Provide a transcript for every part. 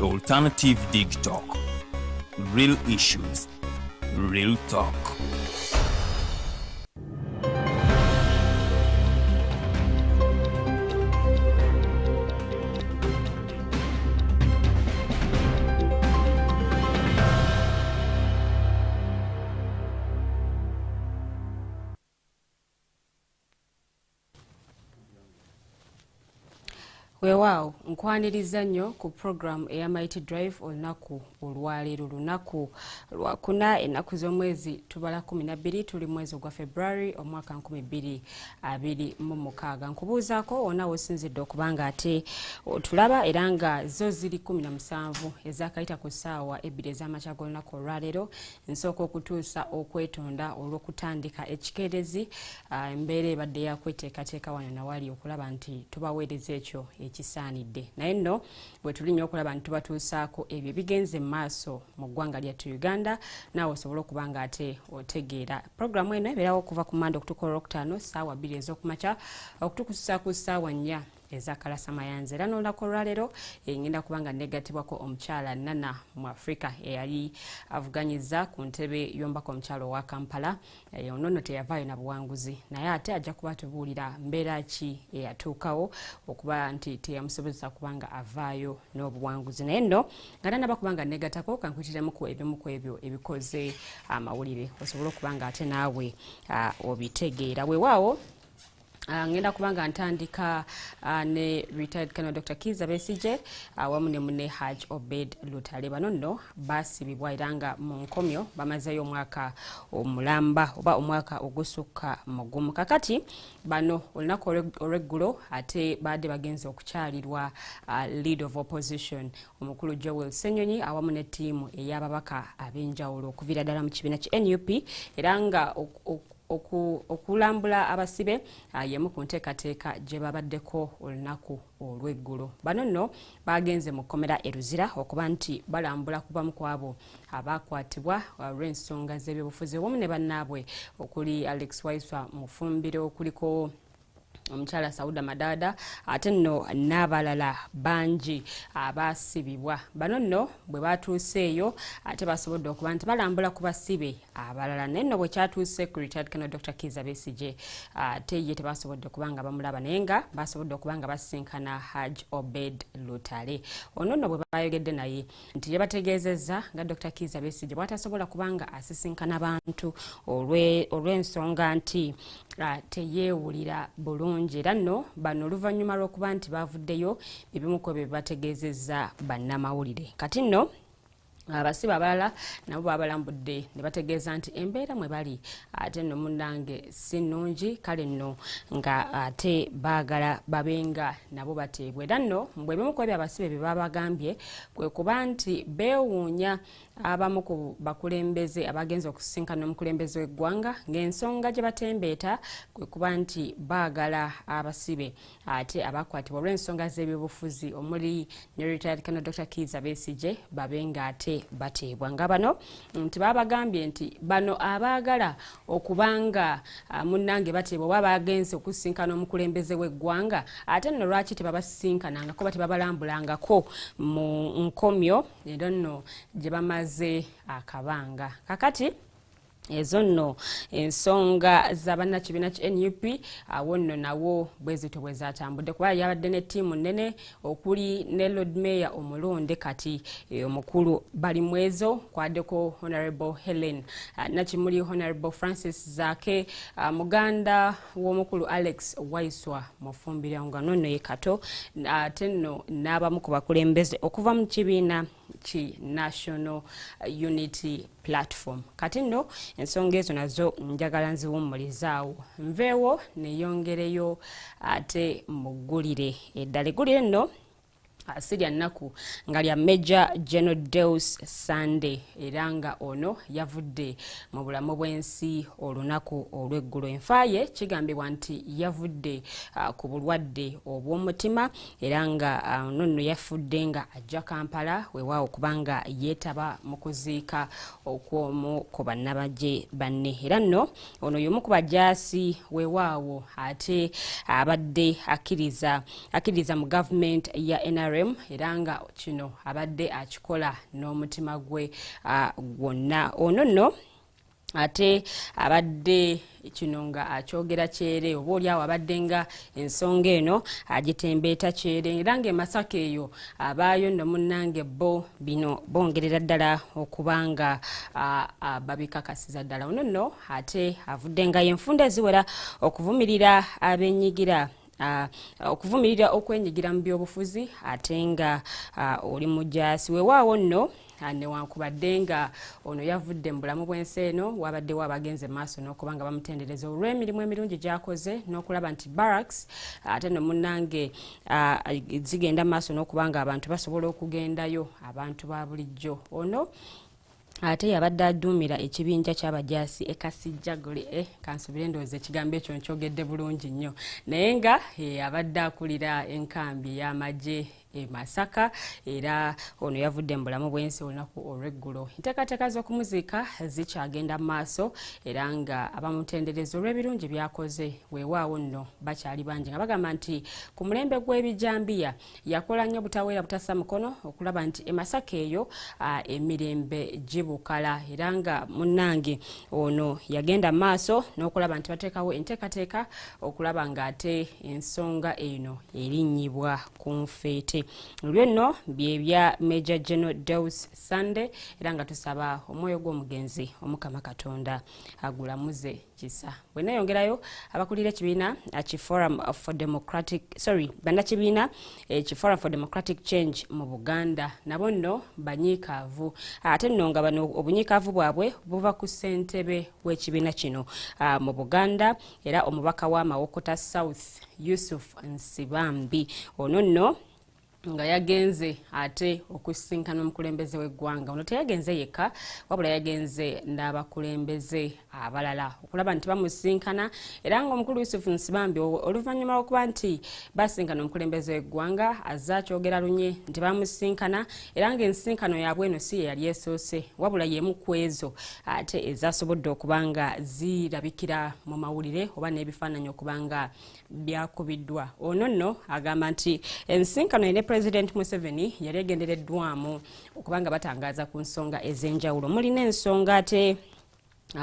Alternative Dig Talk. Real issues, real talk. Weewaawo nkwaniriza nnyo ku program eya Mighty Drive olunaku olwaleero lunaku lwakuna ennaku z'omwezi tubala 12 tuli mwezi gwa February omwaka 2026. Nkubuuzaako onawo osinzidde okubanga ate otulaba era nga zo ziri 17 ezakayita ku ssaawa 2 ez'amakya g'olunaku olwaleero. Nsooka okutuusa okwetonda olw'okutandika ekikeerezi embeera ebadde yakweteekateeka wano nawali okulaba nti tubaweereza ekyo ekisaanidde naye nno bwe tulinnya okulaba nti tubatuusaako ebyo bigenze mu maaso mu ggwanga lyattu Uganda naawe osobola okuba nga ate otegeera programu eno ebeerawo okuva ku Mande okutuuka olwokutaano ssaawa 2 ez'okumakya okutuusa ku ssaawa 4 ezakalasa mayanzi. Era n'olunaku olwaleero ngenda kubanga negatibwako omukyala Nana Mwafrika eyali avuganyiza ku ntebe y'omubaka omukyala owa Kampala. Ono nno teyavaayo na buwanguzi naye ate ajja kuba tubuulira mbeera ki eyatuukawo okuba nti teyamusobozesa kubanga avaayo n'obuwanguzi. Naye nno nga Nana kubanga negatako kankuyitiremu ku ebimu ku ebyo ebikoze amawulire osobola okubanga ate naawe obitegeera. Weewaawo ngenda kubanga ntandika ne retired Colonel Dr. Kizza Besigye wamu ne munne Haj Obed Lutale. Bano nno baasibibwa era nga mu nkomyo bamazeyo omwaka omulamba oba omwaka ogusukka mugumu. Kakati bano olunaku olw'eggulo ate badde bagenze okukyalirwa lead of opposition omukulu Joel Ssenyonyi awamu ne ttiimu ey'ababaka ab'enjawulo okuviira ddala mu kibiina ki NUP era nga okulambula abasibe yemu ku nteekateeka gye babaddeko olunaku olw'eggulo. Bano nno bagenze mu kkomera e Luzira okuba nti balambula ku bamu ku abo abaakwatibwa olw'ensonga z'ebyobufuzi wamu ne bannaabwe okuli Alex Waiswa Mufumbiro, kuliko omukyala Sauda Madada ate nno n'abalala bangi abaasibibwa. Bano nno bwe batuuseeyo ate basobodde okuba nti balambula ku basibe abalala. Naye nno bwe kyatuuse ku retired Colonel Dr. Kizza Besigye ate ye tebasobodde okubanga bamulaba naye nga basobodde okubanga basinkana Haj Obed Lutale. Ono nno bwe bayogedde naye nti yebategeezezza nga Dr. Kizza Besigye bw'atasobola kubanga asisinkana bantu olw'ensonga nti teyeewulira bulungi. Era nno bano oluvannyuma lw'okuba nti bavuddeyo ebimu ku ebyo bategeezezza bannamawulire. Kati nno abasibe abalala nabo babalambudde ne bategeeza nti embeera mwe bali ate nno munnange si nnungi, kale nno nga ate baagala babenga nabo bateebwe. Era nno bwebimu ku ebyo abasibe bye babagambye kwe kuba nti beewuunya abamu ku bakulembeze abagenze okusinkana n'omukulembeze w'eggwanga ng'ensonga gye batembeeta kwe kuba nti baagala abasibe ate abakwatibwa olw'ensonga z'ebyobufuzi omuli ne retired Colonel Dr. Kizza Besigye babenga ate bateebwa. Nga bano nti babagambye nti bano abaagala okubanga munnange bateebwa oba bagenze okusinkana omukulembeze w'eggwanga ate nno lwaki tebabasinkanangako ba tebabalambulangako mu nkomyo era nno gye bamaze akabanga. Kakati ezo nno ensonga z'abannakibiina ki NUP awo nno nawo bwezito bwe zatambudde kuba yabadde ne ttiimu nnene okuli ne Lord Mayor omulonde kati omukulu bali mwezo kwaddeko Honorable Helen Nakimuli, Honorable Francis Zake, muganda w'omukulu Alex Waiswa Mufumbira nga nno ye kato ate nno n'abamu ku bakulembeze okuva mu kibiina ki National Unity Platform. Kati nno ensonga ezo nazo njagala nziwummulizaawo nveewo neyongereyo ate muggulire eddala. Eggulire nno asirya nnaku nga lya Major General Deus Sunday era nga ono yavudde mu bulamu bw'ensi olunaku olw'eggulo. Enfaaye kigambibwa nti yavudde ku bulwadde obw'omutima era nga ono nno yafudde nga ajja Kampala weewaawo kubanga yeetaba mu kuziika okw'omu ku bannabagye banne. Era nno ono y'omu ku bajaasi weewaawo ate abadde akkiriza mu gavumenti ya NRM NRM era nga kino abadde akikola n'omutima gwe gwonna. Ono nno ate abadde kino nga akyogera kyere oba oliawo abadde nga ensonga eno agitembeeta kyere era nga Masaka eyo abaayo nno munnange bo bino bongerera ddala okubanga babikakasiza ddala. Ono nno ate avudde nga yenfunda eziwera okuvumirira abenyigira okuvumirira okwenyigira mu byobufuzi ate nga oli mujaasi weewaawo nno newankubadde nga ono yavudde mu bulamu bw'ensi eno wabaddewo abagenze maaso n'okubanga bamutendereza olw'emirimu emirungi gy'akoze n'okulaba nti barracks ate no munnange zigenda maaso n'okubanga abantu basobola okugendayo abantu ba bulijjo. Ono ate yabadde aduumira ekibinja ky'abajaasi Kasijjagole kansubire ndowooza ekigambo ekyo nkyogedde bulungi nnyo naye nga abadde akulira enkambi y'amagye Masaka era ono yavudde mu bulamu bw'ensi olunaku olw'eggulo. Enteekateeka z'okumuziika zikyagenda maaso era nga abamutendereza olw'ebirungi byakoze weewaawo nno bakyali bangi nga bagamba nti ku mulembe gw'ebijambiya yakola nnyo butaweera butassa mukono okulaba nti Masaka eyo emirembe gibukala era nga munnange ono yagenda maaso n'okulaba nti bateekawo enteekateeka okulaba ng'ate ensonga eno erinnyibwa ku nfeete. Lwenno byebya Major General Deus Sunday era nga tusaba omwoyo gw'omugenzi Omukama Katonda agulamuze kisa. Bwenayongerayo abakulira ekibiina Forum for Democratic Change mu Buganda nabo nno banyiikaavu ate nno nga bano obunyiikaavu bwabwe buva ku ssentebe w'ekibiina kino mu Buganda era omubaka w'Amawokota South Yusuf Nsibambi ono nno nga yagenze ate okusisinkana omukulembeze w'eggwanga. Ono teyagenze yekka wabula yagenze n'abakulembeze abalala okulaba nti bamusisinkana era nga omukulu Yusuf Nsibambi oluvannyuma lw'okuba nti basisinkana omukulembeze w'eggwanga azze akyogera lunye nti bamusisinkana era nga ensisinkano yaabwe eno si ye yali esoose wabula y'emu ku ezo ate ezasobodde okuba nga zirabikira mu mawulire oba n'ebifaananyi okuba nga byakubiddwa. Ono nno agamba nti ensisinkano ene President Museveni yali egendereddwamu okubanga batangaza ku nsonga ez'enjawulo mulina ensonga ate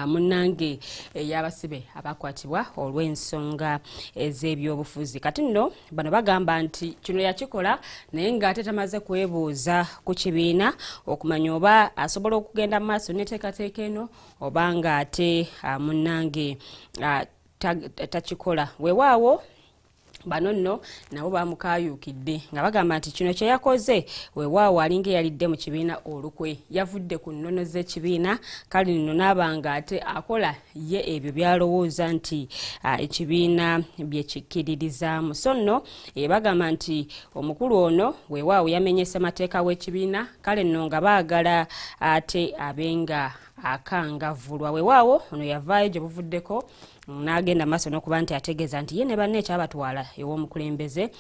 munnange ey'abasibe abakwatibwa olw'ensonga ez'ebyobufuzi. Kati nno bano bagamba nti kino yakikola naye ng'ate tamaze kwebuuza ku kibiina okumanya oba asobola okugenda mu maaso n'enteekateeka eno oba ng'ate munnange takikola. Weewaawo bano nno nabo bamukayuukidde nga bagamba nti kino kye yakoze weewaawo alinga eyalidde mu kibiina olukwe yavudde ku nnono z'ekibiina kale nno n'abanga ate akola ye ebyo byalowooza nti ekibiina bye kikkiririzaamu. So nno bagamba nti omukulu ono weewaawo yamenyese mateeka w'ekibiina kale nno nga baagala ate abenga akangavulwa. Weewaawo ono yavaayo gye buvuddeko n'agenda maaso n'okuba nti ategeeza nti ye ne banne ekyabatwala ew'omukulembeze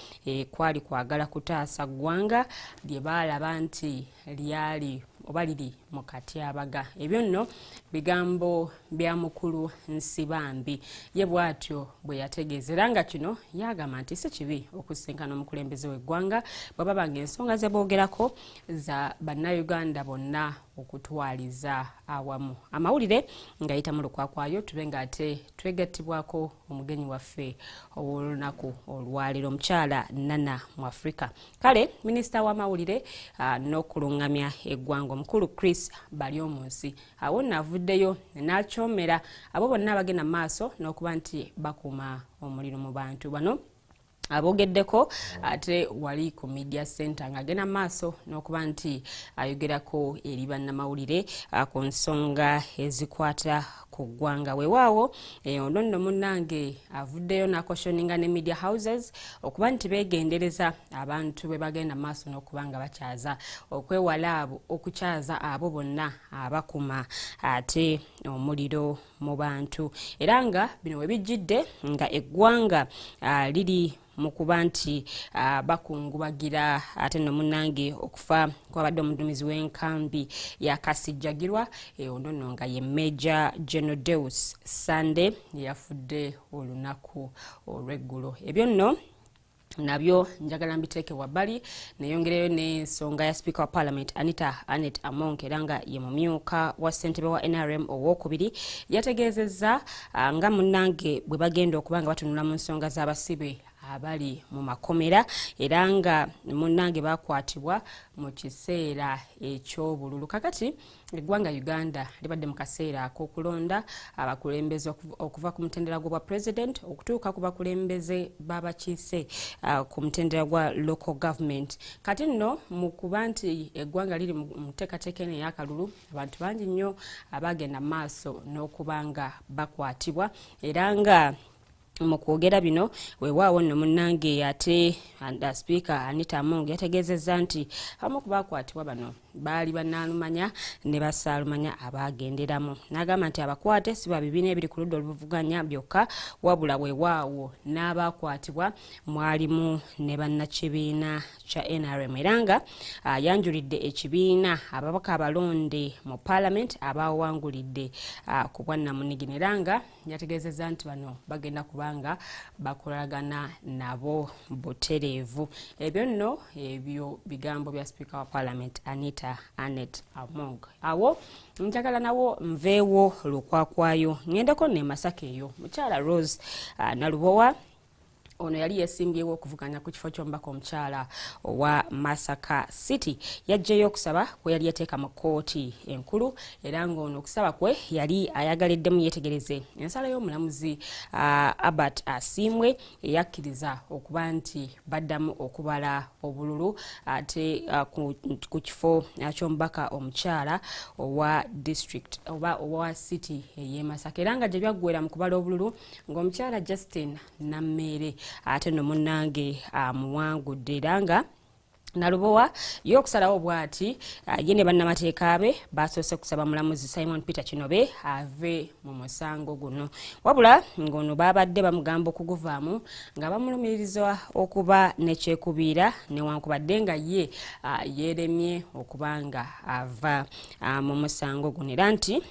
kwali kwagala kutaasa ggwanga lye baalaba nti lyali oba liri mu katyabaga. Ebyo nno bigambo bya mukulu Nsibambi ye bw'atyo bwe yategeeza era nga kino yagamba nti si kibi okusisinkana omukulembeze w'eggwanga bwe baba ng'ensonga ze boogerako za bannayuganda bonna okutwaliza awamu. Amawulire ng'ayita mu lukwakwayo tube ng'ate twegattibwako omugenyi waffe ow'olunaku olwaleero omukyala Nana Mwafrika. Kale minisita w'amawulire n'okulungamya eggwanga omukulu Chris Balyomunsi awo navuddeyo n'akyomera abo bonna abagenda maaso n'okuba nti bakuuma omuliro mu bantu bano abogeddeko ate wali ku media center ng'agenda maaso n'okuba nti ayogerako eri bannamawulire ku nsonga ezikwata ku ggwanga. Weewaawo ono nno munnange avuddeyo n'akoshoninga ne media houses okuba nti beegendereza abantu bwe bagenda maaso n'okuba nga bakyaza okwewala abo okukyaza abo bonna abakuma ate omuliro mu bantu era nga bino we bijjidde nga eggwanga liri mukuba nti bakungubagira ate no munnange okufa kwabadde omuduumizi w'enkambi ya Kasijjagirwa ono nno nga ye Major General Deus Sunday yafudde olunaku olw'eggulo. Ebyo nno nabyo njagala mbiteeke wabbali neyongereyo n'ensonga ya Speaker wa Parliament Anet Among era nga ye mumyuka wa ssentebe wa NRM owokubiri yategeezezza nga munnange bwe bagenda okuba nga batunula mu nsonga z'abasibe abali mu makomera era nga munnange bakwatibwa mu kiseera eky'obululu. Kakati eggwanga Uganda libadde mu kaseera ak'okulonda abakulembeze okuva ku mutendera gwa president okutuuka ku bakulembeze b'abakiise ku mutendera gwa local government. Kati nno mu kuba nti eggwanga liri mu nteekateeka eno ey'akalulu, abantu bangi nnyo abagenda mu maaso n'okuba nga bakwatibwa era nga mu kwogera bino weewaawo nno munnange ate Speaker Anita Among yategeezezza nti abamu ku baakwatibwa bano baali bannaalumanya ne bassaalumanya abaagenderamu. N'agamba nti abakwate si babibiina ebiri ku ludda oluvuganya byokka wabula weewaawo n'abaakwatibwa mwalimu ne bannakibiina kya NRM era nga yanjulidde ekibiina ababaka abalonde mu Parliament abaawangulidde ku bwannamunigina era nga yategeezezza nti bano bagenda kubanga bakolagana nabo butereevu. Ebyo nno ebyo bigambo bya Speaker wa Parliament Anet Among. Awo njagala nawo nveewo lukwakwayo ngendeko ne Masaka eyo mukyala Rose Nalubowa ono yali yesimbyewo okuvuganya ku kifo ky'omubaka omukyala wa Masaka City yajjayo okusaba kwe yali yateeka mu kkooti enkulu era ng'ono okusaba kwe yali ayagaliddemu yeetegereze ensala y'omulamuzi Albert Asiimwe eyakkiriza okuba nti baddamu okubala obululu ate ku kifo ky'omubaka omukyala owa district oba owa city ey'e Masaka era nga gye byaggwera mu kubala obululu ng'omukyala Justin Nammeere ate no munnange amuwangudde era nga Nalubowa y'okusalawo bw'ati ye ne bannamateeka be basoose kusaba mulamuzi Simon Peter Kinobe ave mu musango guno wabula ng'ono baabadde bamugamba okuguvaamu nga bamulumiriza okuba nekyekubiira newankubadde nga ye yeeremye okuba nga ava mu musango guno era nti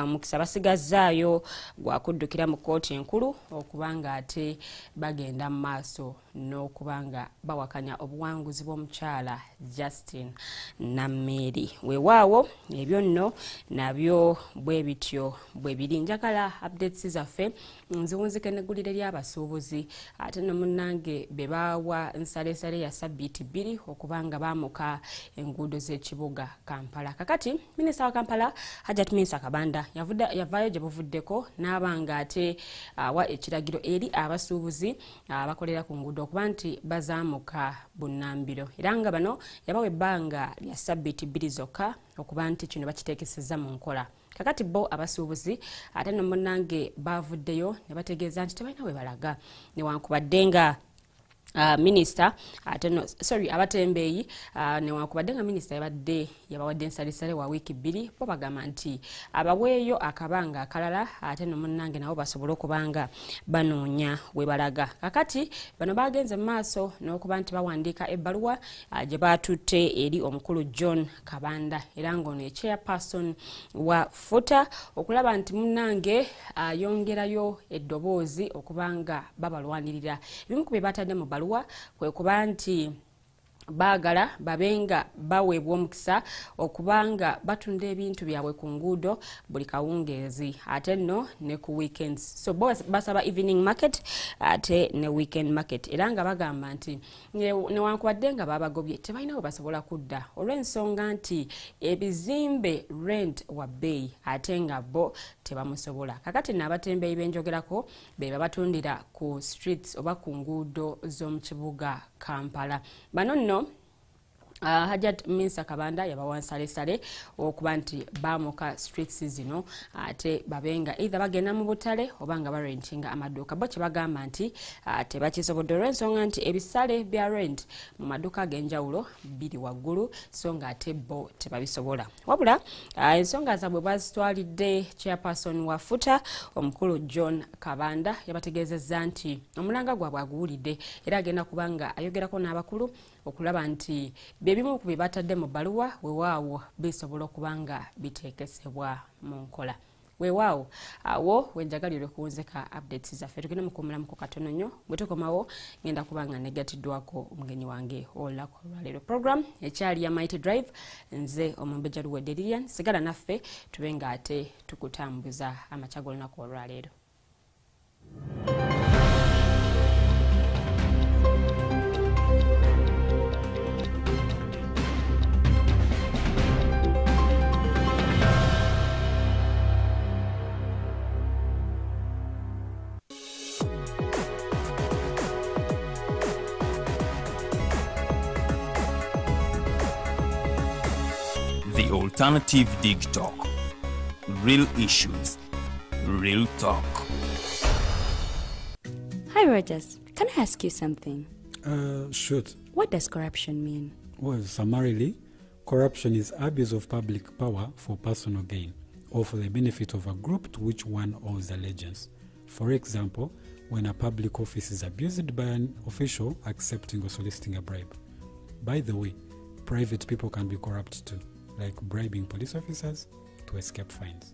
mukisa basigazzaayo gwakuddukira mu kkooti enkulu okuba nga ate bagenda mu maaso n'okuba nga bawakanya obuwanguzi bw'omukyala Justin Nammeere. Weewaawo ebyo nno nabyo bwe bityo bwe biri. Njagala updates zaffe nziwunzike n'eggulire ly'abasuubuzi ate no munnange be baawa nsalesale ya ssabbiiti 2 okuba nga baamuka enguudo z'ekibuga Kampala. Kakati minisita wa Kampala Hajjat Minsa Kabanda yavaayo gye buvuddeko n'abanga ate wa ekiragiro eri abasuubuzi abakolera ku nguudo okuba nti bazaamuka bunnambiro era nga bano yabawa ebbanga lya ssabbiiti 2 zokka okuba nti kino bakiteekesezza mu nkola. Kakati bo abasuubuzi ate no munnange bavuddeyo ne bategeeza nti tebalina we balaga newankubadde nga Minister abatembeeyi newankubadde nga minisita yabadde yabawadde ensalisale wa wiiki 2 bo bagamba nti abaweeyo akabanga akalala ate no munnange nabo basobole okubanga banoonya we balaga. Kakati bano bagenze mu maaso n'okuba nti bawandiika ebbaluwa gye baatutte eri omukulu John Kabanda era ng'ono ye-chairperson wa FUTA okulaba nti munnange ayongerayo eddoboozi okubanga babalwanirira. Ebimu ku bye batadde mu bbaluwa kwe kuba nti baagala babenga baweebwa omukisa okubanga batunda ebintu byabwe ku nguudo buli kawungeezi ate nno ne ku weekends. So bo basaba evening market ate ne weekend market era nga bagamba nti newankubadde nga babagobye tebalina we basobola kudda olw'ensonga nti ebizimbe rent wa bbeeyi ate nga bo tebamusobola. Kakati n'abatembeeyi benjogerako be babatundira ku streets oba ku nguudo z'omu kibuga Kampala. Bano nno Hajjat Minsa Kabanda yabawa nsalesale okuba nti baamuka streets zino ate babenga either bagenda mu butale oba nga barentinga amaduuka. Bo kye bagamba nti tebakisobodde olw'ensonga nti ebisale bya rent mu maduuka ag'enjawulo biri waggulu so nga ate bo tebabisobola. Wabula ensonga zaabwe bazitwalidde chairperson wa FUTA omukulu John Kabanda yabategeezezza nti omulanga gwabwe aguwulidde era agenda kubanga ayogerako n'abakulu okulaba nti bebimu ku bye batadde mu bbaluwa weewaawo bisobola okubanga biteekesebwa mu nkola. weewaawo awo wenjagalire okuwunzeka updates zaffe tugenda mukumulamuko katono nnyo bwe tukomawo ngenda kubanga negatiddwako omugenyi wange olunaku olwaleero program ekyali ya Mighty Drive nze omumbejja Luwedde Lilian sigala naffe tube nga ate tukutambuza amakya g'olunaku olwaleero. The Alternative Dig Talk. Real issues, real talk. Hi Rogers, can I ask you something? Shoot. What does corruption mean? Well, summarily, corruption is abuse of public power for personal gain or for the benefit of a group to which one owes allegiance. For example, when a public office is abused by an official accepting or soliciting a bribe. By the way, private people can be corrupt too, like bribing police officers to escape fines.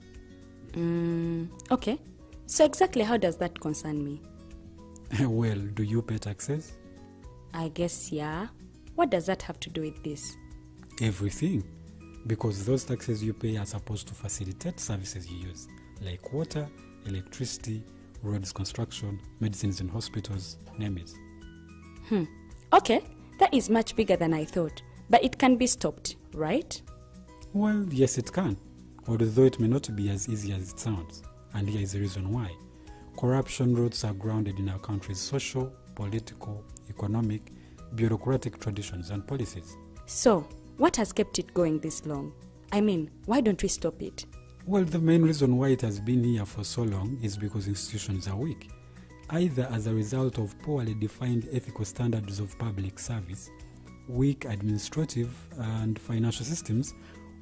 Okay. So exactly how does that concern me? Well, do you pay taxes? I guess, yeah. What does that have to do with this? Everything. Because those taxes you pay are supposed to facilitate services you use, like water, electricity, roads construction, medicines in hospitals, name it. Okay, that is much bigger than I thought. But it can be stopped, right? Well, yes, it can, although it may not be as easy as it sounds. And here is the reason why. Corruption roots are grounded in our country's social, political, economic, bureaucratic traditions and policies. So, what has kept it going this long? I mean, why don't we stop it? Well, the main reason why it has been here for so long is because institutions are weak, either as a result of poorly defined ethical standards of public service, weak administrative and financial systems,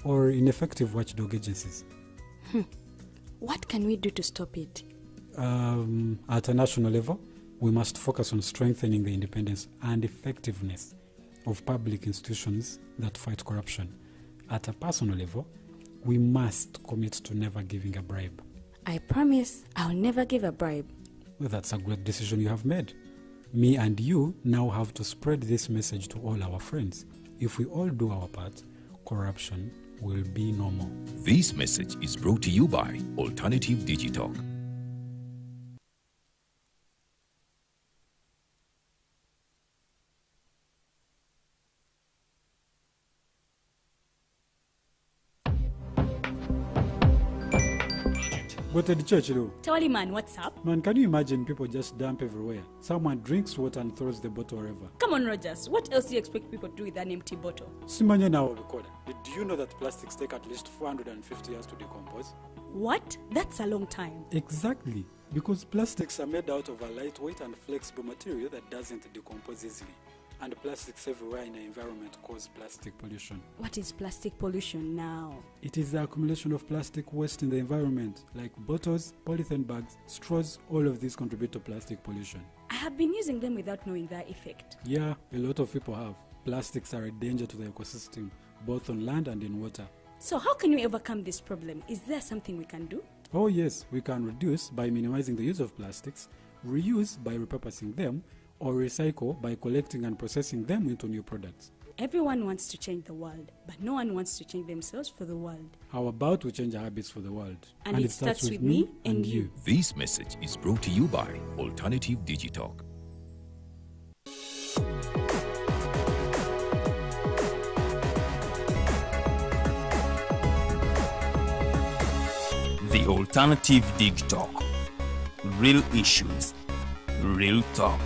or ineffective watchdog agencies. What can we do to stop it? At a national level, we must focus on strengthening the independence and effectiveness of public institutions that fight corruption. At a personal level, we must commit to never giving a bribe. I promise I'll never give a bribe. Well, that's a great decision you have made. Me and you now have to spread this message to all our friends. If we all do our part, corruption will be no more. This message is brought to you by Alternative Digital. Go to the church, though. Tawali man, what's up? Man, can you imagine people just dump everywhere? Someone drinks water and throws the bottle wherever. Come on, Rogers. What else do you expect people to do with an empty bottle? Simanya now, did you know that plastics take at least 450 years to decompose? What? That's a long time. Exactly, because plastics are made out of a lightweight and flexible material that doesn't decompose easily. And plastics everywhere in the environment cause plastic pollution. What is plastic pollution now? It is the accumulation of plastic waste in the environment, like bottles, polythene bags, straws. All of these contribute to plastic pollution. I have been using them without knowing their effect. Yeah, a lot of people have. Plastics are a danger to the ecosystem, both on land and in water. So how can we overcome this problem? Is there something we can do? Oh yes, we can reduce by minimizing the use of plastics, reuse by repurposing them, or recycle by collecting and processing them into new products. Everyone wants to change the world, but no one wants to change themselves for the world. How about we change our habits for the world? And it starts with me and you. This message is brought to you by Alternative Digital. The Alternative Dig Talk. Real issues, real talk.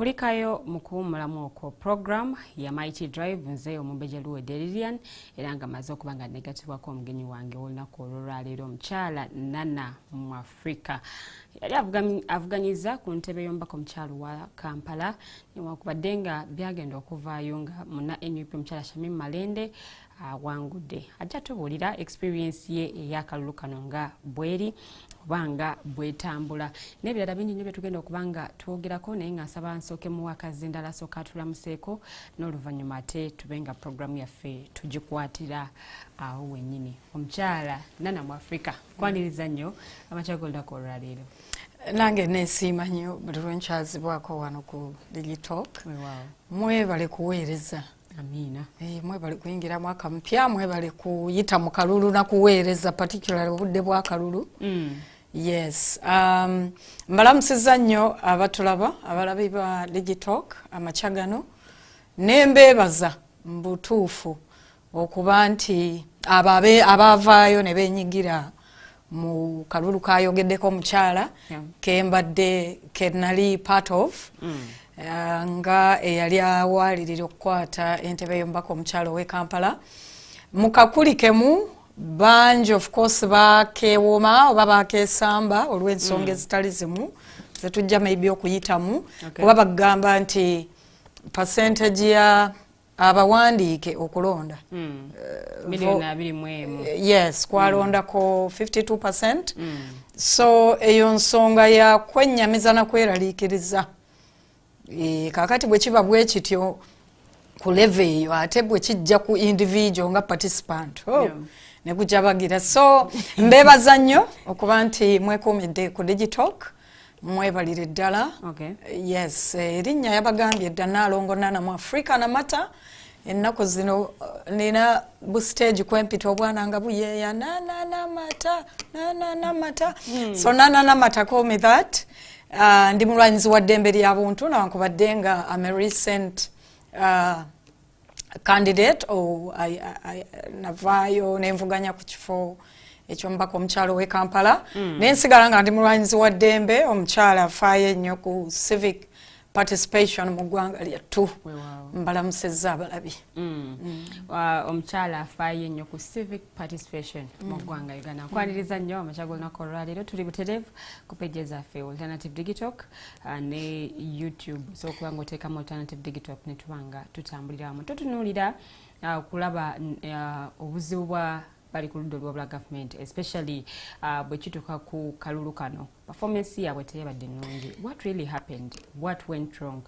kulikayo mu kuwummulamu okwo program ya Mighty Drive nze omumbeje Luwedde Lilian era nga maze okuba nga negatibwako omugenyi wange olunaku olwaleero omukyala Nana Mwafrika yali avuganyiza ku ntebe y'omubaka omukyalo wa Kampala newankubadde nga byagenda okuvaayo nga muna NUP omukyala Shamim Malende wangudde ajja tubuulira experience ye ey'akalulu kano nga bweri obanga bwetambula n'ebirala bingi nnyo bye tugenda okuba nga twogerako naye nga nsaba nsooke muwakazi ndala sooka atulamuseeko n'oluvannyuma ate tube nga programu yaffe tugikwatira awo wennyini omukyala Nana Mwafrika kwaniriza nnyo amakya g'olunaku olwaleero. Nange neesiima nnyo buli lwe nkyazibwako wano ku Digitalk. Mwebale kuweereza. Amina. Mwebale kuyingira mwaka mpya, mwebale kuyita mu kalulu na kuweereza particularly obudde bwa kalulu. Yes. Mbalamusiza nnyo abatulaba abalabi ba Digitalk amakya gano nembeebaza mbutuufu okuba nti abavaayo ne beenyigira mu kalulu kayogeddeko omukyala kembadde kenali part of nga eyali awalirira okukwata entebe y'omubaka omukyalo w'e Kampala mu kakulikemu bangi of course bakeewoma oba bakeesamba olw'ensonga ezitali zimu zetujja maybe okuyitamu kuba bagamba nti percentage ya abawandiike okulonda yes kwalondako 52%. So eyo nsonga ya kwennyamiza na kweraliikiriza kakati bwe kiba bwe kityo ku level eyo ate bwe kijja ku individual nga participant ne kujabagira. So mbeebaza nnyo okuba nti mwekuumidde ku Digitalk mwebalire ddala. Yes, erinnya yabagambye dda Nalongo Nana Mwafrika Namata ennaku zino nina bu stage kwempita obwana nga buyeeya Nana Namata. So Nana Namata call me that. Ndi mulwanyizi wa ddembe ly'abuntu nawankubadde nga I'm a recent candidate navaayo nenvuganya ku kifo eky'omubaka omukyalo w'e Kampala nensigala nga ndi mulwanyizi wa ddembe omukyala afaayo ennyo ku civic participation mu ggwanga lyattu. Mbalamusezza abalabi. Omukyala afaayo ennyo ku civic participation mu ggwanga Uganda. Nkwaniriza nnyo amakya g'olunaku olwaleero tuli butereevu ku peegi zaffe Alternative Digitalk ne YouTube so okuba nga oteekamu Alternative Digitalk ne tuba nga tutambulira wamu tutunuulira okulaba obuzibu bwa bali ku ludda olw'obwa government especially bwe kituuka ku kalulu kano performance yaabwe teyabadde nnungi. What really happened? What went wrong?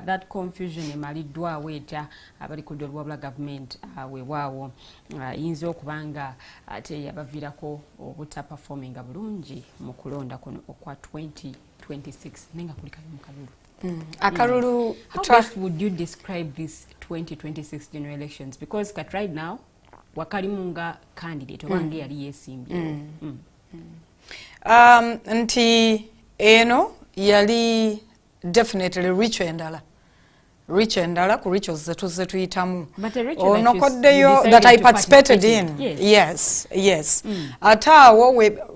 That confusion emaliddwawo etya abali ku ludda olw'obwa government weewaawo yinza okuba nga ate yabaviirako obutaperforminga bulungi mu kulonda kuno okwa 2026 nenga kulikayo mu kalulu. Akalulu how best would you describe this 2026 general elections? Because right now wakalimu nga candidate obange yali yeesimbye. Nti eno yali definitely rich endala ku rituals zetu tuyitamu onokoddeyo that I participated in. Yes. Ate awo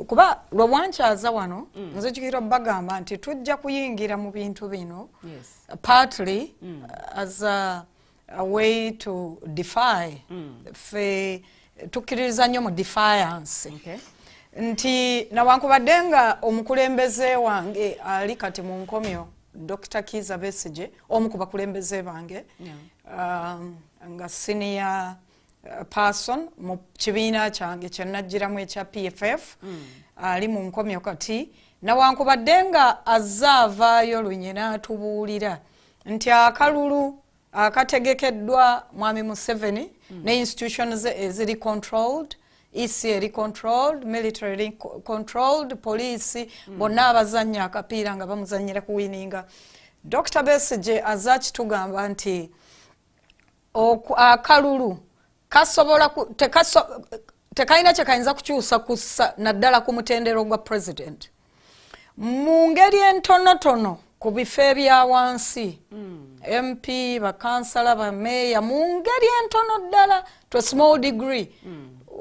kuba lwe bwankyaza wano nzijukira bagamba nti tujja kuyingira mu bintu bino partly as a way to defy fe tukkiririza nnyo mu defiance. Nti nawankubadde nga omukulembeze wange ali kati mu nkomyo Dr. Kiza Besigye omu ku bakulembeze bange nga senior person mu kibiina kyange kye najjiramu ekya PFF ali mu nkomyo kati nawankubadde nga azaavaayo lunye n'atubuulira nti akalulu akategekeddwa mwami Museveni ne institutions eziri controlled, EC eri controlled, military controlled, police bonna abazannya akapiira nga bamuzannyira kuwininga. Dr. Besigye azakitugamba nti akalulu kasobola tekalina kye kayinza kukyusa kussa naddala ku mutendero gwa president mu ngeri entonotono ku bifo ebya wansi MP bakansala bameeya mu ngeri entono ddala to a small degree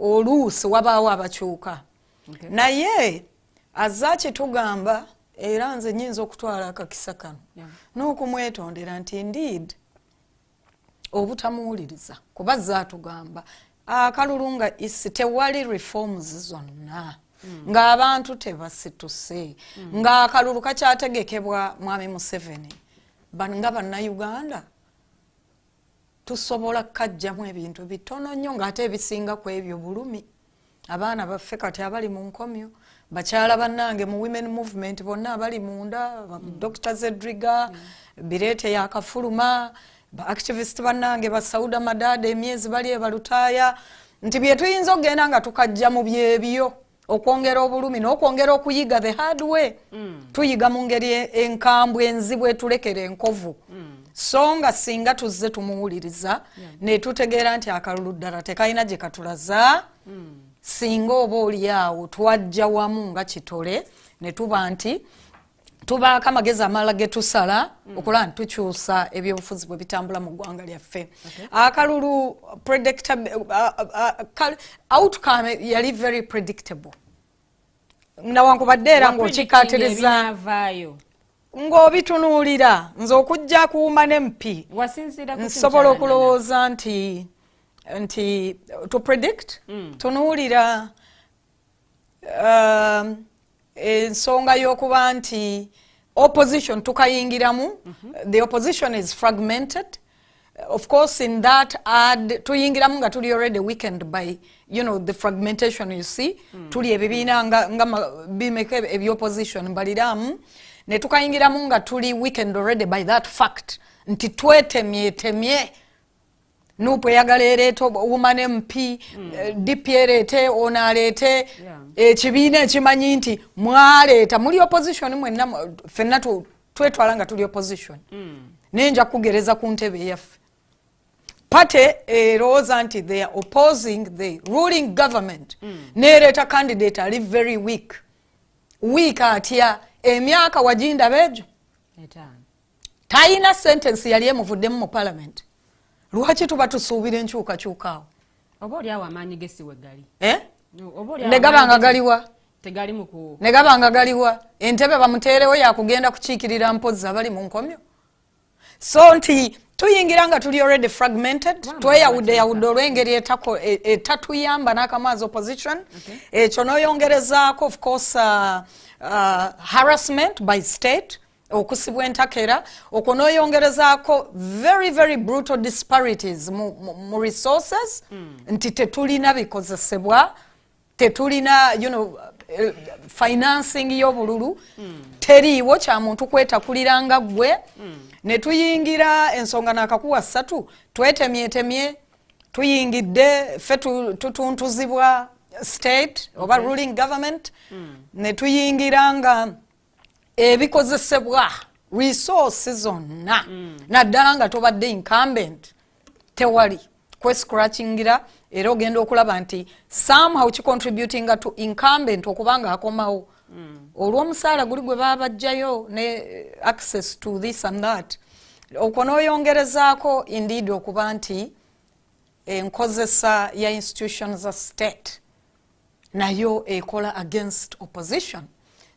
oluusi wabaawo abakyuka naye azakitugamba era nze nyinza okutwala akakisa kano n'okumwetondera nti indeed obutamuwuliriza kuba zaatugamba akalulu nga tewali reforms zonna ng'abantu tebasituse ng'akalulu kakyategekebwa mwami Museveni nga bannayuganda tusobola kajjamu ebintu bitono nnyo ng'ate ebisinga ku ebyo bulumi abaana baffe kati abali mu nkomyo bakyala bannange mu women movement bonna abali munda Dr. Zedriga Birete yakafuluma ba activist bannange ba Sauda Madada emyezi bali ebalutaaya nti bye tuyinza okugenda nga tukajja mu byebyo okwongera obulumi n'okwongera okuyiga the hard way tuyiga mu ngeri enkambwe enzibwe tulekere enkovu so nga singa tuzze tumuwuliriza ne tutegeera nti akalulu ddala tekalina gye katulaza singa oba oli awo twajja wamu nga kitole ne tuba nti tubaako amagezi amalala ge tusala okulaba nti tukyusa ebyobufuzi bwe bitambula mu ggwanga lyaffe akalulu outcome yali very predictable nawankubadde era ng'okikatiriza ng'obitunuulira nze okujja kuwuma n'empi nsobola okulowooza nti to predict tunuulira ensonga y'okuba nti opposition tukayingiramu the opposition is fragmented of course in that tuyingiramu nga tuli already weakened by the fragmentation you see tuli ebibiina nga bimeka ebyopposition mbaliramu ne tukayingiramu nga tuli weakened already by that fact nti twetemyetemye nupu eyagala ereeta woman MP DP ereete ono aleete ekibiina ekimanyi nti mwaleeta muli opposition mwenna ffenna twetwala nga tuli opposition nenja kugereza ku ntebe eyaffe pate erowooza nti they are opposing the ruling government neereeta candidate ali very weak atya emyaka wagindaba egyo tayina sentence yali emuvuddemu mu parliament lwaki tuba tusuubira enkyukakyuka awo oba oli awo amaanyi gesiwe gali negabanga galiwa negabanga galiwa entebe bamuteerewo yakugenda kukiikirira mpozi abali mu nkomyo so nti tuyingira nga tuli already fragmented tweyawudde olw'engeri etatuyamba n'akamaazi opposition ekyo n'oyongerezaako of course harassment by state okusibwa entakera okwo n'oyongerezaako very brutal disparities mu resources nti tetulina bikozesebwa tetulina financing y'obululu teriiwo kya muntu kwetakulira nga ggwe ne tuyingira ensonga n'akakuwa 3 twetemyetemye tuyingidde ffe tutuntuzibwa state oba ruling government ne tuyingira nga ebikozesebwa resources zonna naddala nga tobadde incumbent tewali kwescratchingira era ogenda okulaba nti somehow kicontributinga to incumbent okubanga akomawo olw'omusaala guli gwe babajjayo ne access to this and that okwo n'oyongerezaako indeed okuba nti enkozesa ya institutions za state nayo ekola against opposition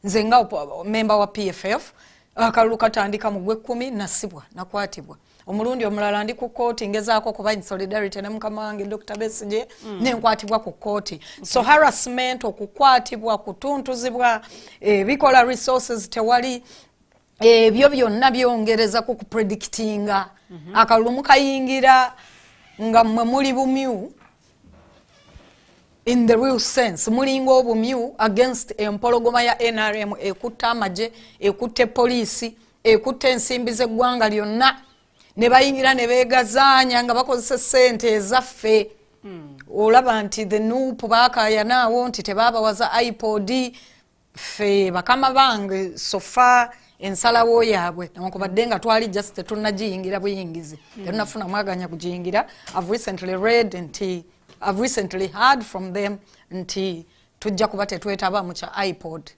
nze nga member wa PFF akalulu katandika mu Gw'ekkumi nasibwa nakwatibwa omulundi omulala ndi ku kooti ngezaako kuba in solidarity ne mukama wange Dr. Besigye nenkwatibwa ku kooti so harassment okukwatibwa kutuntuzibwa bikola resources tewali ebyo byonna byongereza ku predictinga akalulu mukayingira nga mmwe muli bumyu in the real sense mulinga obumyu against empologoma ya NRM ekutta amaje ekutte poliisi ekutte ensimbi z'eggwanga lyonna ne bayingira ne beegazaanya nga bakozesa ssente ezaffe olaba nti the nuupu baakaayanaawo nti tebaabawaza iPod ffe bakama bange sofa ensalawo yaabwe newankubadde nga twali just tetunnagiyingira buyingizi tetunnafuna mwaganya kugiyingira I've recently heard from them nti tujja kuba tetwetaba mu kya iPod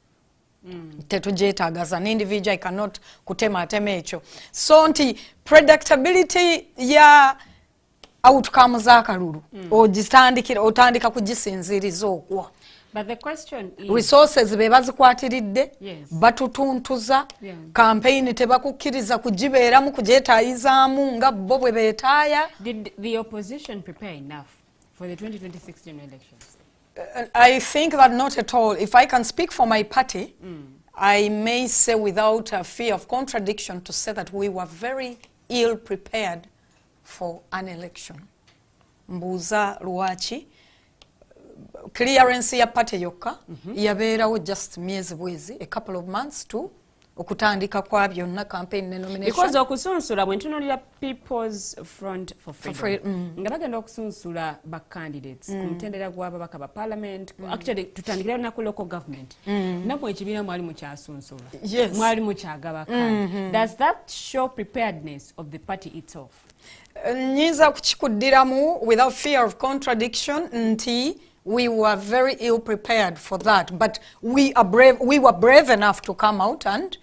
tetugyetaagaza n'individual I cannot kutematema ekyo so nti predictability ya outcome z'akalulu otandika kugisinziriza okwo But the question is, resources be bazikwatiridde, yes, batutuntuza, yeah, campaign tebakukkiriza kugibeeramu kugyetaayizaamu nga bo bwe beetaaya. Did the opposition prepare enough for the 2026 general elections? I think that not at all. If I can speak for my party, I may say without a fear of contradiction to say that we were very ill prepared for an election. Mbuuza lwaki clearance ya party yokka yabeerawo just myezi bwezi, a couple of months to okutandika kwa byonna campaign ne nomination. Because okusunsula bwe ntunuulira People's Front for Freedom nga bagenda okusunsula ba candidates ku mutendera gw'ababaka ba parliament, actually tutandikira olunaku local government, namwe ekibiina mwali mukyasunsula, mwali mukyagaba kandi. Does that show preparedness of the party itself? Nyiza kukikuddiramu without fear of contradiction nti we were very ill prepared for that, but we were brave enough to come out and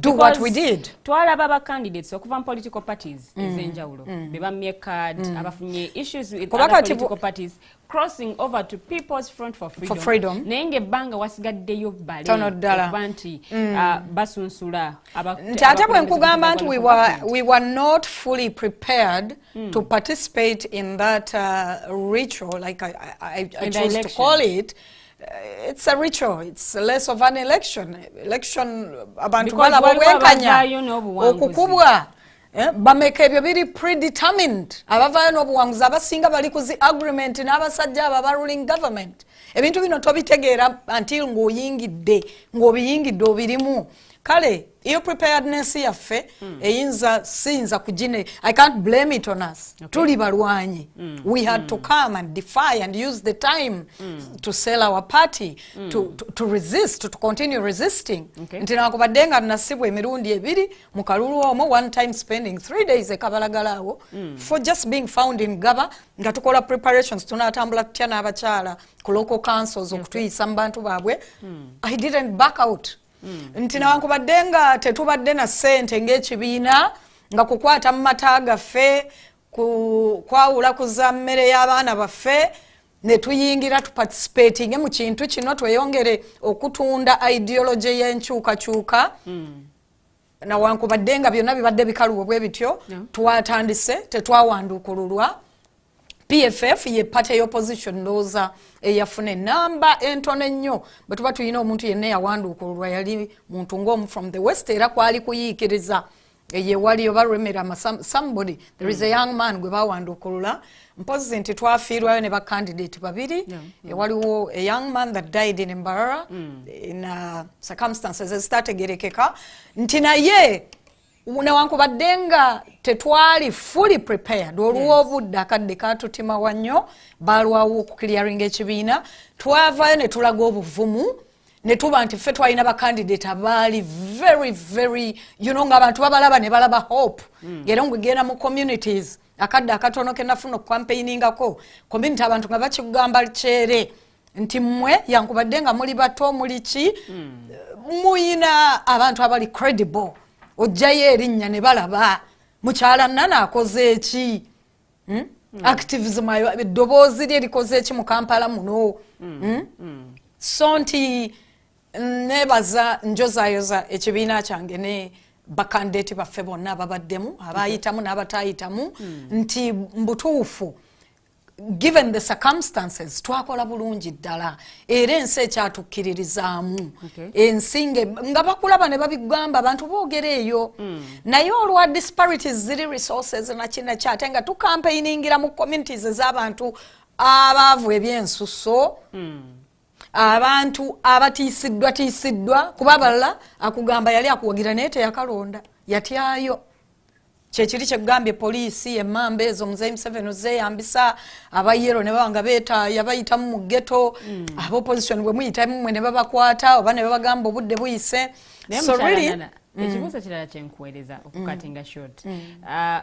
do what we did. Twalaba ba candidates okuva mu political parties ezenjawulo be bamye card abafunye issues with other political parties crossing over to People's Front for Freedom. Nenge ebbanga wasigaddeyo bale okuba nti basunsula nti ate bwe nkugamba nti we were not fully prepared to participate in that ritual, like I chose to call it. It's a ritual. It's less of an election. Abantu balaba bwenkanya okukubwa bameka ebyo biri predetermined. Abavaayo n'obuwanguzi abasinga bali ku zi agreement n'abasajja aba ruling government. Ebintu bino tobitegeera until ng'obiyingidde obirimu. Kale iyo preparedness yaffe siyinza kugine. I can't blame it on us. Tuli balwanyi. We had to come and defy and use the time to sell our party, to resist, to continue resisting. Nti nakubadde nga nasibwa emirundi ebiri mu kalulu omwo, one time spending 3 days e Kabalagalawo for just being found in Gaba nga tukola preparations tunatambula tutya n'abakyala ku local councils okutuyisa mu bantu baabwe. I didn't back out. Nti nawankubadde nga tetubadde na ssente ng'ekibiina nga kukwata mu mata gaffe kwawula kuza mmere y'abaana baffe ne tuyingira tuparticipating mu kintu kino tweyongere okutunda ideology y'enkyukakyuka. Nawankubadde nga byonna bibadde bikalubo bwe bityo twatandise tetwawanduukululwa. PFF ye party y'opposition ndowooza eyafuna enamba entono ennyo bwe tuba tulina omuntu yenna yawanduukululwa yali muntu ng'omu from the west era kwali kuyiikiriza ye wali oba remera somebody there is a young man gwe bawanduukulula mpozi nti twafiirwayo ne bakandidate babiri waliwo a young man that died in Mbarara in circumstances ezitategerekeka nti naye newankubadde nga tetwali fully prepared olwo obudde akadde katutimawa nnyo balwawo okukiliaringa ekibiina twavaayo ne tulaga obuvumu ne tuba nti ffe twalina bakandidate abaali very ng'abantu babalaba ne balaba hope ng'era ngwegenda mu communities akadde akatono ke nafuna okucampaigningako community abantu nga bakigamba kyere nti mmwe yankubadde nga muli bato muli ki muyina abantu abali credible ojjayo erinnya ne balaba mukyala nana akoze eki activism eddoboozi lye likoze eki mu Kampala muno so nti nebaza njozaayoza ekibiina kyange ne bakandidate baffe bonna ababaddemu abayitamu n'abatayitamu nti mbutuufu given the circumstances twakola bulungi ddala era ensi ekyatukkiririzaamu ensinge nga bakulaba ne babigamba abantu boogera eyo naye olwa disparities ziri resources nakinaki ate nga tucampaigningira mu communities ez'abantu abaavu ebyensuso abantu abatiisiddwa kuba abalala akugamba yali akuwagira naye teyakalonda yatyayo kyekiri kyegambye poliisi emmamba ezo muzeeyi Museveni zeeyambisa abayero ne baba nga beetaaya bayitamu mu ghetto ab'opposition bwe muyitamu mmwe ne babakwata oba ne babagamba obudde buyise so really ekibuuzo kirala kyenkuweereza okukatinga short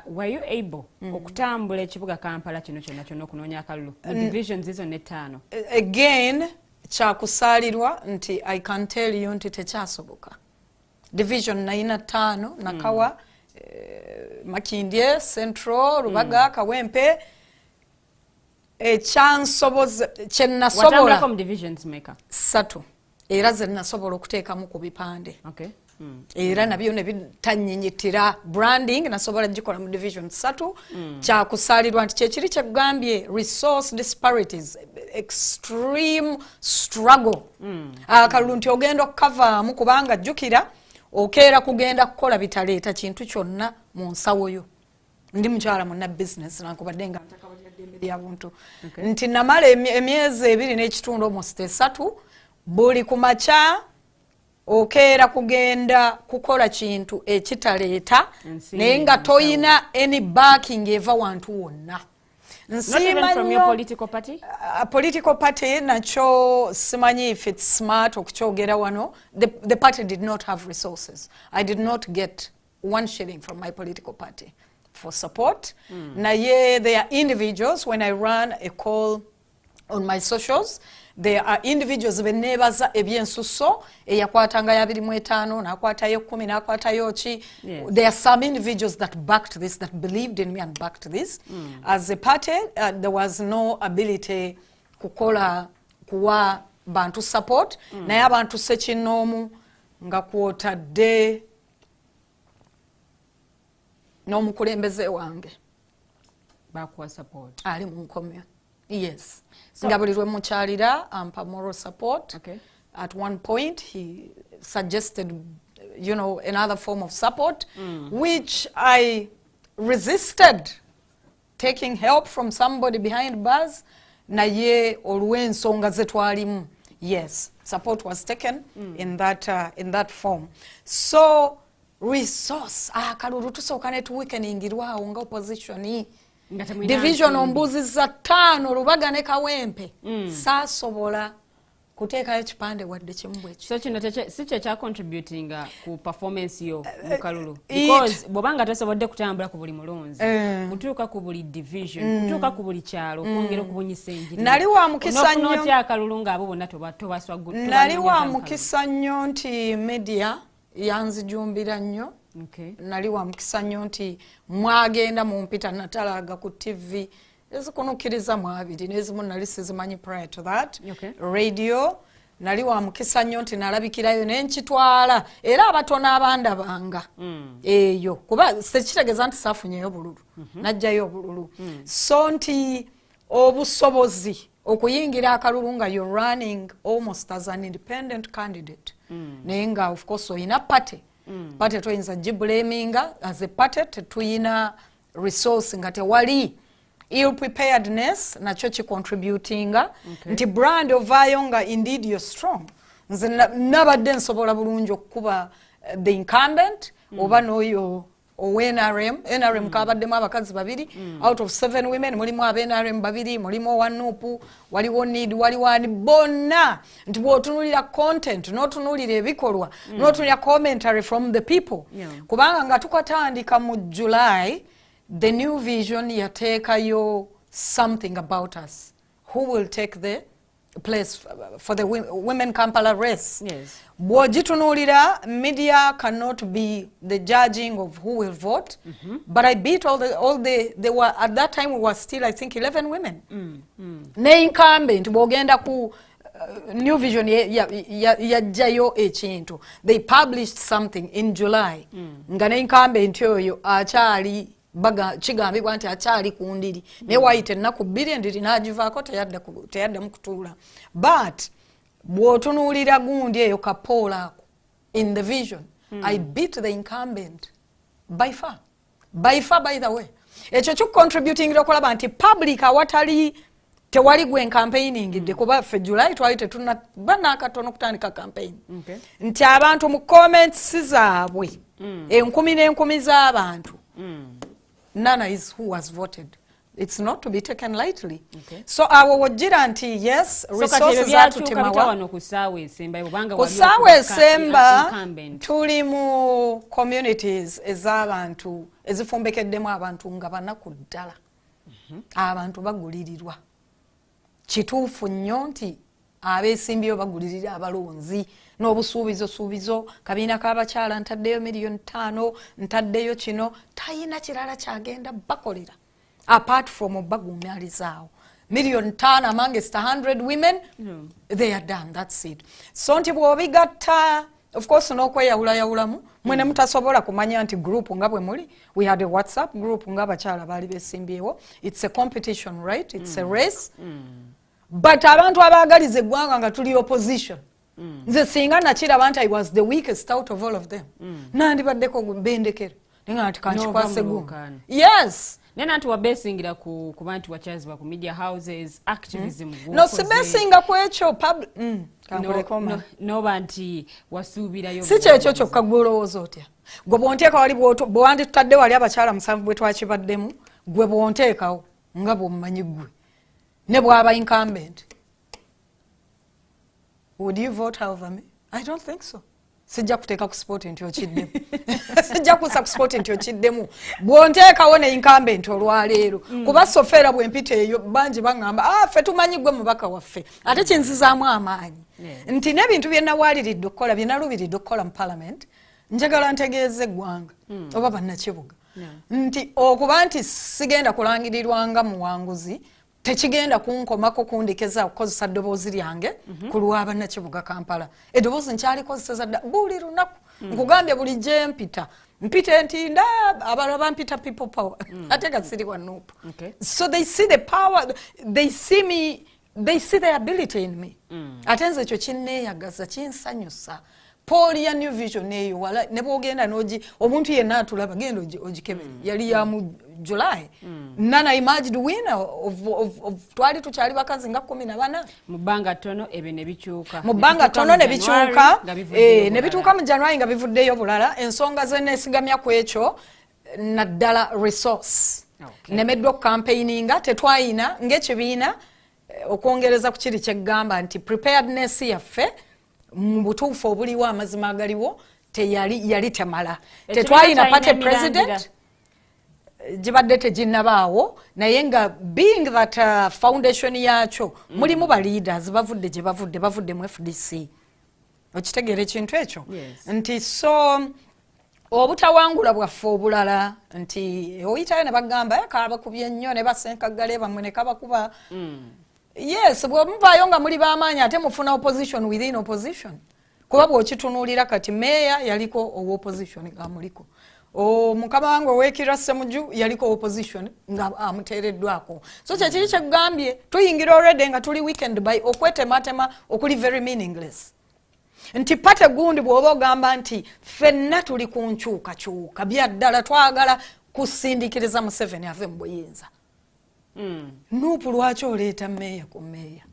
were you able okutambula ekibuga Kampala kino kyonna okunoonya akalulu divisions izo n'ettaano again kyakusaalirwa nti I can tell you nti tekyasoboka division nayina 5 nakawa Makindye, Central, Rubaga, Kawempe. ekyansoboza kyenasobola from divisions maker 3 era ze nasobola okuteekamu ku bipande era nabyo ne bitanyinyitira branding nasobola gikola mu division 3 kyakusaalirwa nti kyekiri kyegambye resource disparities extreme struggle akalulu nti ogenda okukavaamu kubanga jjukira okeera kugenda kukola bitaleeta kintu kyonna mu nsawo yo ndi mukyala munna business nankubadde nga ntakabalyaddembe lyabuntu nti namala emyezi 2 n'ekitundu almost 3 buli ku makya okeera kugenda kukola kintu ekitaleeta naye nga toyina any backing eva wantu wonna political party nakyo simanyi if it's smart okukyogera wano the party did not have resources. I did not get 1 shilling from my political party for support. Naye there are individuals, when I run a call on my socials, there are individuals benebaza ebyensuso eyakwatanga ya 25 nakwatayo 10 nakwatayo ki. There are some individuals that backed this, that believed in me and backed this. As a party, there was no ability kukola kuwa bantu support naye abantu sekinomu nga kwotadde n'omukulembeze wange bakuwa support ali mu nkomyo. Yes. Nga buli lwe mukyalira ampa moral support. At one point he suggested, you know, another form of support which I resisted taking help from somebody behind bars. Naye olw'ensonga ze twalimu, yes, support was taken in that form. So resource akalulu tusooka ne tuweakeningirwawo nga opposition division ombuzi za 5 Lubaga ne Kawempe saasobola kuteekayo ekipande wadde kimu bweki. So kino si kye kya contributing ku performance yo mu kalulu because bw'obanga tosobodde kutambula ku buli mulonzi kutuuka ku buli division kutuuka ku buli kyalo kwongera okubunyisa enjiri nali wa mukisa nnyo n'oti akalulu ng'abo bonna tobaswa nali wa mukisa nnyo nti media yanzijumbira nnyo. Nali wa mukisa nnyo nti mwagenda mu mpita natalaga ku TV ezikunukiriza mu 2 n'ezimu nali sizimanyi prior to that. Radio nali wa mukisa nnyo nti nalabikirayo n'enkitwala era abatono abandabanga eyo kuba sekitegeeza nti saafunyeyo bululu najjayo obululu. So nti obusobozi okuyingira akalulu nga you're running almost as an independent candidate naye nga of course oyina party party toyinza giblaminga as a party tetuyina resource nga tewali ill preparedness nakyo kicontributinga nti brand ovaayo nga indeed you're strong. Nze nabadde nsobola bulungi okukuba the incumbent oba n'oyo NRM kabaddemu abakazi 2 out of 7 women mulimu NRM 2 mulimu Wanupu waliwo Need waliwo ani bonna nti bw'otunulira content n'otunulira ebikolwa n'otunulira commentary from the people kubanga nga tukatandika mu July the new vision yateekayo something about us who will take the place for the women Kampala race. Bw'ogitunulira media cannot be the judging of who will vote but I beat all the they were at that time we were still I think 11 women ne incumbent bw'ogenda ku new vision yajjayo ekintu they published something in July nga ne incumbent oyo akyali kigambibwa nti akyali ku ndiri naye wayita ennaku 2 ndiri n'agivaako teyadda mu kutuula but bw'otunuulira gundi eyo kapoola ako in the vision I beat the incumbent by far by the way ekyo kikucontributingira okulaba nti public awatali tewali gwe campaigning kuba ffe July twali tetunaba n'akatono kutandika campaign nti abantu mu comments zaabwe 10,000 z'abantu none is who was voted. It's not to be taken lightly. So awo wojira nti yes resources zatutemawa kusaawe esemba tuli mu communities ez'abantu ezifumbekeddemu abantu nga banaku ddala abantu bagulirirwa kituufu nnyo nti abeesimbyeyo bagulirira abalonzi n'obusuubizo kabiina k'abakyala ntaddeyo $5,000,000 ntaddeyo kino tayina kirala kyagenda bakolera apart from baguumyalizaawo million ton amongst 100 women, they are done. That's it. So nti bw'obigatta, of course n'okweyawulayawulamu mwene mutasobola kumanya nti group nga bwe muli. We had a WhatsApp group nga abakyala baali besimbyewo. It's a competition, right? It's a race. But abantu abaagaliza eggwanga nga tuli opposition. Nze singa nakiraba nti I was the weakest out of all of them. Nandibaddeko mbendekera. Nenga nti kankikwase gumu. Yes. Nena nti wabesingira ku bantu wakyazibwa ku media houses, activism. No, sibesinga ku ekyo noba nti wasuubirayo. Si kyekyo kyokka gwe olowooza otya. Gwe bw'onteeka wali bw'wanditutadde wali abakyala musanvu bwe twakibaddemu, gwe bw'onteekawo nga bw'omumanyi ggwe. Ne bw'aba incumbent. Would you vote over me? I don't think so. Sijja kuteeka ku sport nti okiddemu. Sijja kusa ku sport nti okiddemu. Bw'onteekawo ne incumbent olwaleero. Kuba sofeera bwe mpita eyo bangi baŋŋamba ffe tumanyi gwe mubaka waffe. Ate kinzizaamu amaanyi. Nti n'ebintu bye nawaaliridde okukola bye nalubiridde okukola mu parliament njagala ntegeeze eggwanga oba bannakibuga. Nti okuba nti sigenda kulangirirwanga muwanguzi tekigenda kunkomako kundikeza okukozesa ddoboozi lyange ku lwa bannakibuga Kampala. Eddoboozi nkyalikozesa dda buli lunaku. Nkugambye buli gye mpita nti abalala bampita people power. Ate nga siri wa Nuupu. So they see the power, they see me, they see the ability in me. Ate nze ekyo kinneeyagaza kinsanyusa. Paul ya New Vision eyo wala ne bwogenda omuntu yenna atulaba genda ogikebere. Yali ya mu July. Nana imagined winner of twali tukyali bakazi nga 14. Mubanga tono ebe ne bikyuka. Mubanga tono ne bikyuka. Ne bituuka mu January nga bivuddeyo bulala. Ensonga ze nesigamya ku ekyo naddala resource. Nemeddwa campaigninga tetwayina ng'ekibiina okwongereza ku kiri kyeggamba nti preparedness yaffe mu butuufu obuliwo amazima agaliwo yali temala. Tetwayina party president gibadde teginnabaawo naye nga being that foundation yakyo mulimu ba leaders bavudde gye bavudde mu FDC. Okitegeera ekintu ekyo nti so obutawangula bwaffe obulala nti oyitayo ne bagamba kabakubye nnyo ne basenkagale bamwe ne kabakuba. Yes, bwe muvaayo nga muli b'amaanyi ate mufuna opposition within opposition. Kuba bw'okitunuulira kati meya yaliko opposition nga muliko. Mukama wange ow'ekira Ssemuju yaliko opposition nga amuteereddwako. So kyekiri kyegambye tuyingira already nga tuli weekend by okwetematema okuli very meaningless. Nti pate gundi bw'oba ogamba nti ffenna tuli ku nkyukakyuka byaddala twagala kusindikiriza Museveni ave mu buyinza. Nuupu lwaki oleeta meeya ku meeya?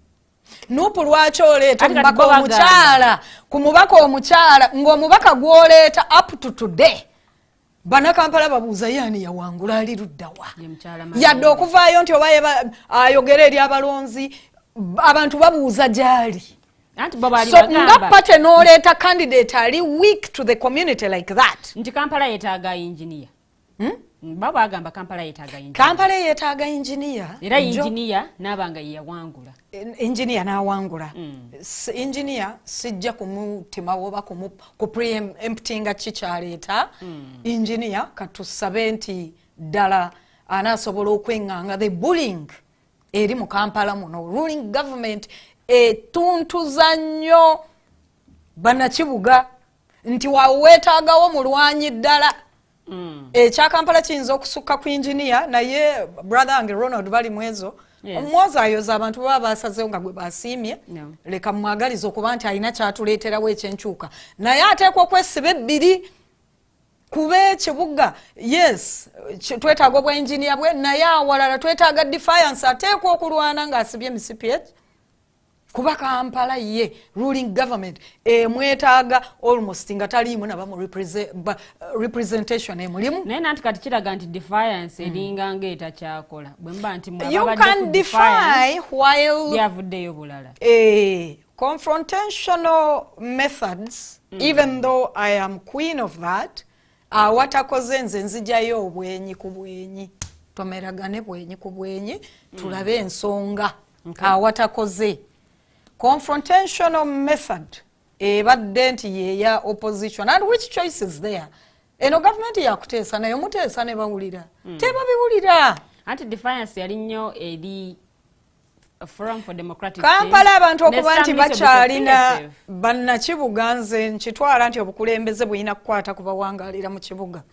Nuupu lwaki oleeta omubaka omukyala ku mubaka omukyala ng'omubaka gw'oleeta up to today Bannakampala babuuza yani yawangula ali luddawa yadde okuvaayo nti oba ayogera eri abalonzi abantu babuuza gyali. So nga pate n'oleeta candidate ali weak to the community like that. Nti Kampala yeetaaga engineer. Baba agamba Kampala yeetaaga engineer. Kampala yeetaaga engineer. Era engineer n'abanga yawangula. Engineer n'awangula. Engineer sijja kumutima woba ku preemptinga kikyaleeta. Engineer katusabe nti ddala anaasobola okweŋŋanga the bullying eri mu Kampala muno. Ruling government etuntuza nnyo bannakibuga nti waweetaagawo mulwanyi ddala. Ekya Kampala kiyinza okusukka ku engineer naye brother ange Ronald bali mwezo omwozaayoza abantu baba basazeewo nga gwe basiimye leka mwagaliza okuba nti alina kyatuleeterawo ekyenkyuka naye ateekwa okwesiba ebbiri kuba ekibuga. Yes, twetaaga obwa engineer bwe naye awalala twetaaga defiance ateekwa okulwana ng'asibye emisipi egi kuba Kampala ye ruling government mwetaaga almost nga taliimu nabamu representation emulimu. Naye nanti kati kiraga nti defiance eringa ng'eta kyakola bwe mba nti you can defy while byavuddeyo bulala. Confrontational methods even though I am queen of that watakoze nze nzijayo obwenyi ku bwenyi tomeragane bwenyi ku bwenyi tulabe ensonga watakoze. Confrontational method ebadde nti yeya opposition and which choice is there? Eno government yakuteesa naye muteesa ne bawulira tebabiwulira. Anti defiance yali nnyo eri Forum for Democratic Kampala abantu okuba nti bakyalina bannakibuganze nkitwala nti obukulembeze buyina kukwata ku bawangaalira mu kibuga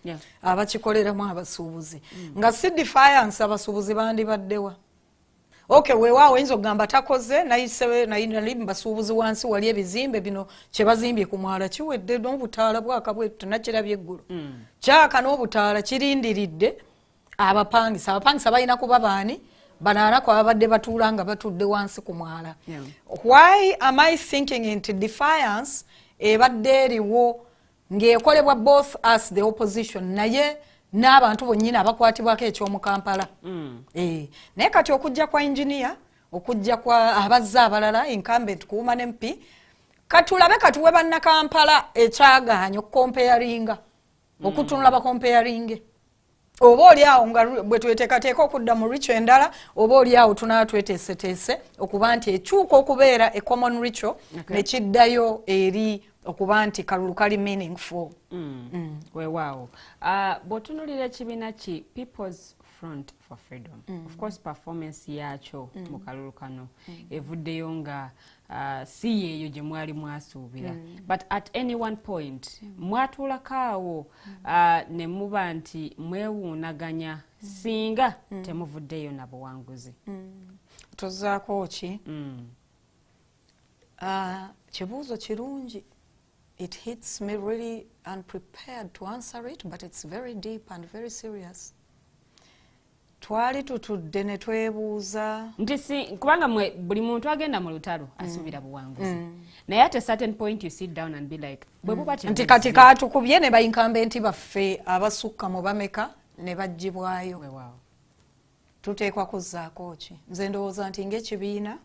abakikoleramu abasuubuzi nga si defiance abasuubuzi bandibaddewa. Okay, weewaawo oyinza okugamba takoze nali mbasuubuzi wansi wali ebizimbe bino kye bazimbye ku mwala kiwedde n'obutaala bwakabwe tunakirabye eggulu kyaka n'obutaala kirindiridde abapangisa balina kuba baani banaana kwa babadde batuula nga batudde wansi ku mwala. Why am I thinking into defiance ebadde eriwo ng'ekolebwa both as the opposition naye n'abantu bonnyina abakwatibwako ekyomu Kampala. Naye kati okujja kwa engineer okujja kwa abazza abalala incumbent kuuma n'empi katulabe katuwe banna Kampala ekyagaanya okukomparinga okutunula bakomparinge oba oli awo nga bwe tweteekateeka okudda mu ritual endala oba oli awo tunaa tweteeseteese okuba nti ekyuka okubeera e common ritual ne kiddayo eri okuba nti kalulu kali meaningful. Weewaawo bw'otunuulira ekibiina ki People's Front for Freedom, of course performance yaakyo mu kalulu kano evuddeyo nga si yeeyo gye mwali mwasuubira, but at any one point mwatuulako awo ne muba nti mwewuunaganya singa temuvuddeyo na buwanguzi. Tozzaako ki? Kibuuzo kirungi. It hits me really unprepared to answer it, but it's very deep and very serious. Twali tutudde ne twebuuza nti kubanga buli muntu agenda mu lutalo asuubira buwanguzi naye at a certain point you sit down and be like nti kati katukubye ne bayinkambenti baffe abasukka mu bameka ne baggyibwayo. Tuteekwa kuzzaako ki? Nze ndowooza nti ng'ekibiina